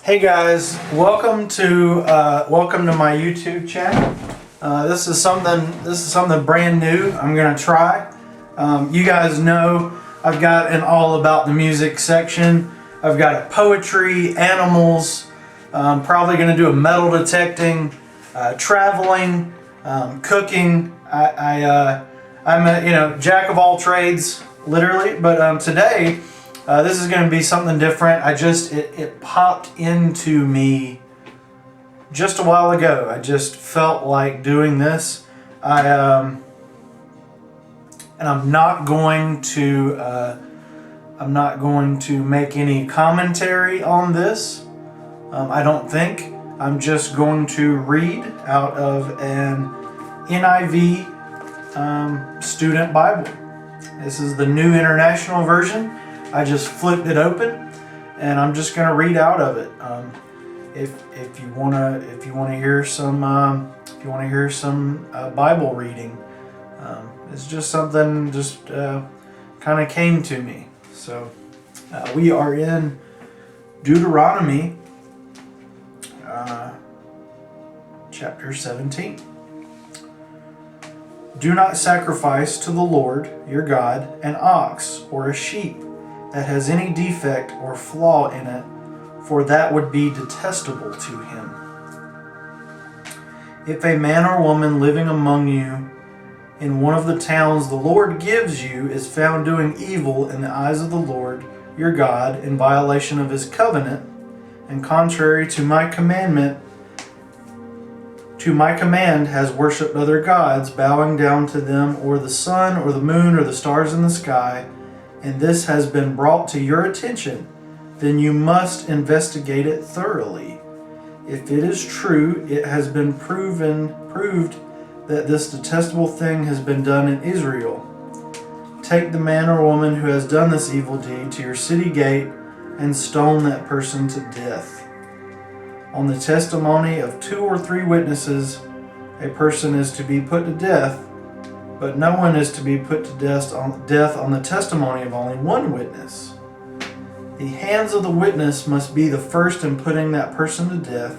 Hey guys, welcome to my YouTube channel. This is something brand new. I'm gonna try. You guys know I've got an all about the music section. I've got a poetry, animals. I'm probably gonna do a metal detecting, traveling, cooking. I'm a jack of all trades, literally. But today. This is going to be something different. It popped into me just a while ago. I just felt like doing this. And I'm not going to make any commentary on this. I don't think. I'm just going to read out of an NIV student Bible. This is the New International Version. I just flipped it open, and I'm just going to read out of it. If you wanna hear some Bible reading, it's just something kind of came to me. So we are in Deuteronomy chapter 17. Do not sacrifice to the Lord your God an ox or a sheep that has any defect or flaw in it, for that would be detestable to him. If a man or woman living among you in one of the towns the Lord gives you is found doing evil in the eyes of the Lord your God in violation of his covenant, and contrary to my command has worshipped other gods, bowing down to them, or the sun, or the moon, or the stars in the sky, and this has been brought to your attention, then you must investigate it thoroughly. If it is true, it has been proved that this detestable thing has been done in Israel. Take the man or woman who has done this evil deed to your city gate and stone that person to death. On the testimony of 2 or 3 witnesses, a person is to be put to death, but no one is to be put to death on the testimony of only one witness. The hands of the witness must be the first in putting that person to death,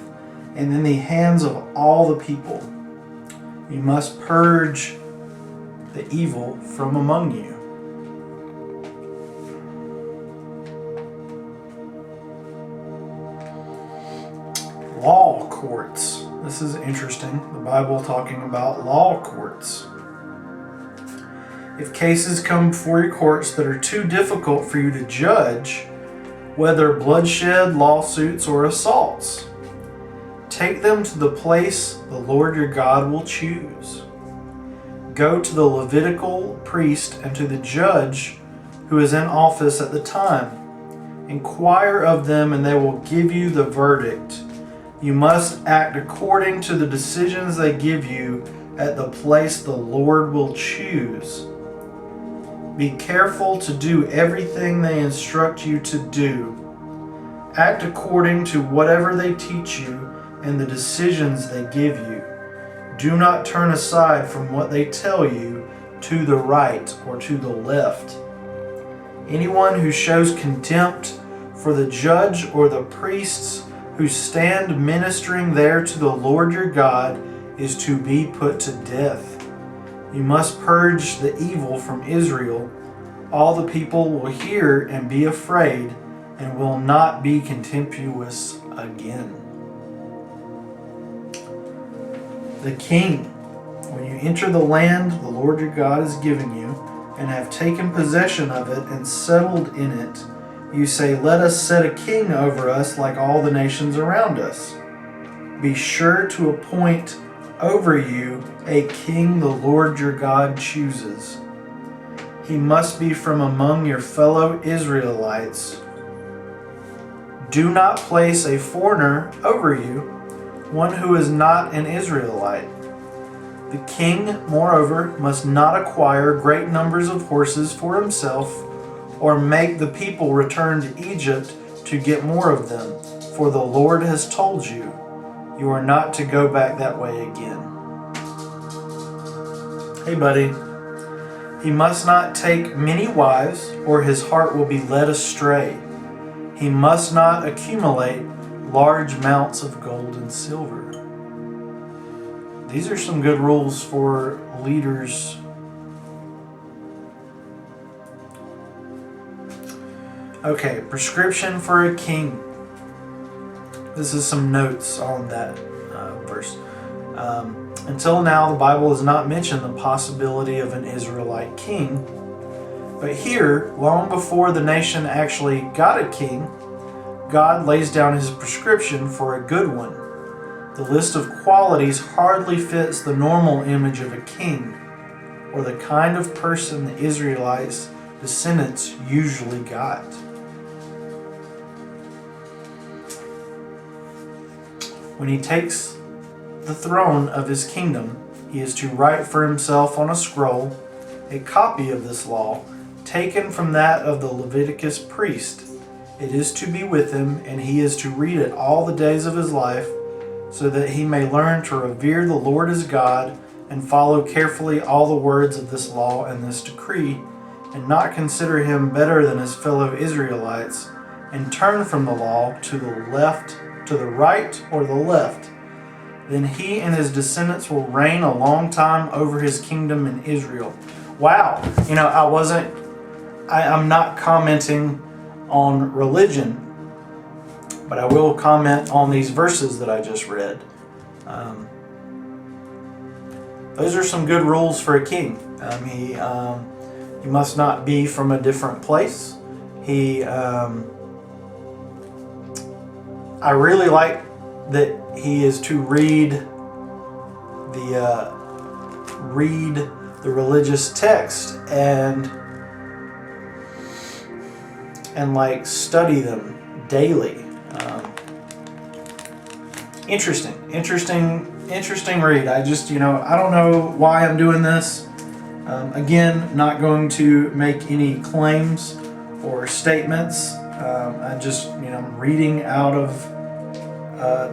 and then the hands of all the people. You must purge the evil from among you. Law courts. This is interesting. The Bible talking about law courts. If cases come before your courts that are too difficult for you to judge, whether bloodshed, lawsuits, or assaults, take them to the place the Lord your God will choose. Go to the Levitical priest and to the judge who is in office at the time. Inquire of them, and they will give you the verdict. You must act according to the decisions they give you at the place the Lord will choose. Be careful to do everything they instruct you to do. Act according to whatever they teach you and the decisions they give you. Do not turn aside from what they tell you to the right or to the left. Anyone who shows contempt for the judge or the priests who stand ministering there to the Lord your God is to be put to death. You must purge the evil from Israel. All the people will hear and be afraid and will not be contemptuous again. The king. When you enter the land the Lord your God has given you and have taken possession of it and settled in it, you say, "Let us set a king over us like all the nations around us." Be sure to appoint over you a king the Lord your God chooses. He must be from among your fellow Israelites. Do not place a foreigner over you, one who is not an Israelite. The king, moreover, must not acquire great numbers of horses for himself or make the people return to Egypt to get more of them, for the Lord has told you, you are not to go back that way again. Hey buddy, he must not take many wives, or his heart will be led astray. He must not accumulate large amounts of gold and silver. These are some good rules for leaders. Okay, prescription for a king. This is some notes on that verse. Until now, the Bible has not mentioned the possibility of an Israelite king. But here, long before the nation actually got a king, God lays down his prescription for a good one. The list of qualities hardly fits the normal image of a king, or the kind of person the Israelites' descendants usually got. When he takes the throne of his kingdom, he is to write for himself on a scroll a copy of this law, taken from that of the Leviticus priest. It is to be with him, and he is to read it all the days of his life, so that he may learn to revere the Lord his God and follow carefully all the words of this law and this decree, and not consider him better than his fellow Israelites, and turn from the law to the left, to the right or the left. Then he and his descendants will reign a long time over his kingdom in Israel. Wow. I'm not commenting on religion, but I will comment on these verses that I just read. Those are some good rules for a king. He must not be from a different place. I really like that he is to read the religious text and like study them daily. Interesting read. I don't know why I'm doing this. Again, not going to make any claims or statements. I just, I'm reading out of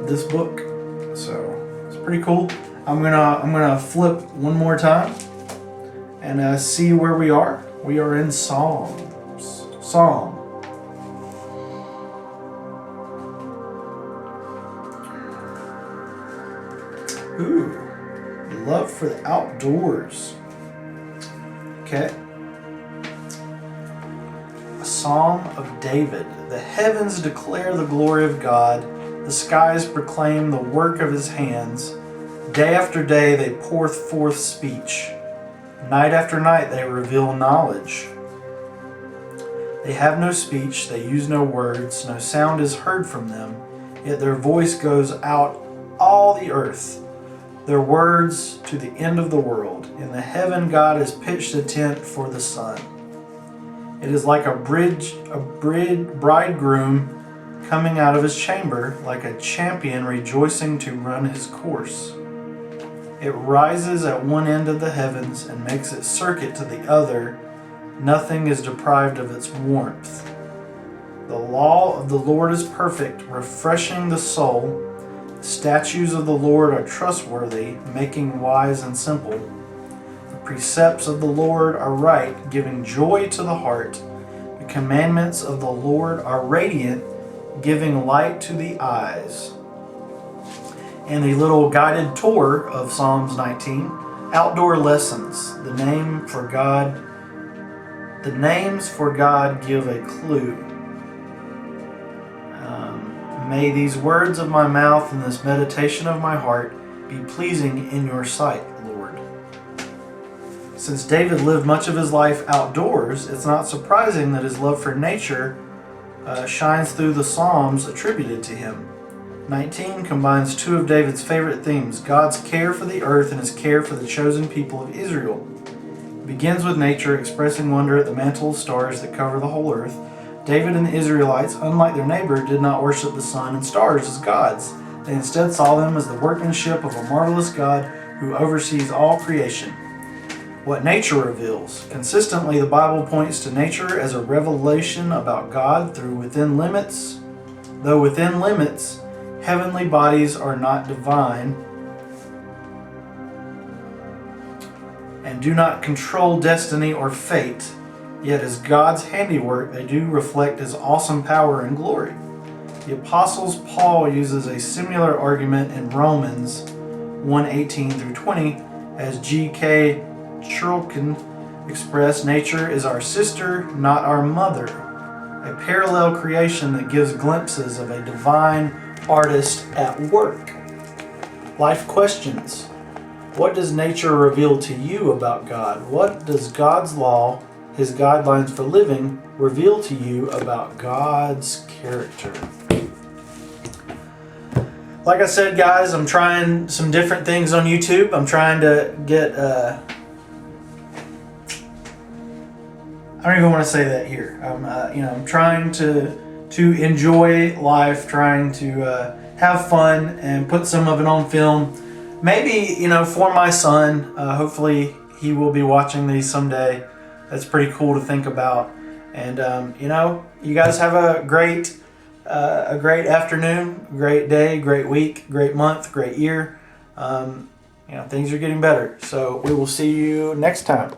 this book, so it's pretty cool. I'm gonna flip one more time and see where we are. We are in Psalm. Ooh, love for the outdoors. Okay. A Psalm of David. The heavens declare the glory of God. The skies proclaim the work of his hands. Day after day they pour forth speech. Night after night they reveal knowledge. They have no speech, they use no words, no sound is heard from them, yet their voice goes out all the earth, their words to the end of the world. In the heaven God has pitched a tent for the sun. It is like a bridegroom coming out of his chamber, like a champion rejoicing to run his course. It rises at one end of the heavens and makes its circuit to the other. Nothing is deprived of its warmth. The law of the Lord is perfect, refreshing the soul. The statutes of the Lord are trustworthy, making wise and simple. The precepts of the Lord are right, giving joy to the heart. The commandments of the Lord are radiant, giving light to the eyes. And a little guided tour of Psalms 19. Outdoor lessons. The names for God give a clue. May these words of my mouth and this meditation of my heart be pleasing in your sight, Lord. Since David lived much of his life outdoors, it's not surprising that his love for nature shines through the Psalms attributed to him. 19 combines two of David's favorite themes, God's care for the earth and his care for the chosen people of Israel. It begins with nature, expressing wonder at the mantle of stars that cover the whole earth. David and the Israelites, unlike their neighbor, did not worship the sun and stars as gods. They instead saw them as the workmanship of a marvelous God who oversees all creation. What nature reveals. Consistently, the Bible points to nature as a revelation about God though within limits, heavenly bodies are not divine and do not control destiny or fate, yet as God's handiwork, they do reflect his awesome power and glory. The Apostles Paul uses a similar argument in Romans 1:18 through 20, as G.K. Churlkin expressed, nature is our sister, not our mother. A parallel creation that gives glimpses of a divine artist at work. Life questions. What does nature reveal to you about God? What does God's law, His guidelines for living, reveal to you about God's character? Like I said, guys, I'm trying some different things on YouTube. I'm trying to get... I don't even want to say that here. I'm trying to enjoy life, trying to have fun and put some of it on film. Maybe, for my son. Hopefully he will be watching these someday. That's pretty cool to think about. And you guys have a great afternoon, great day, great week, great month, great year. Things are getting better. So we will see you next time.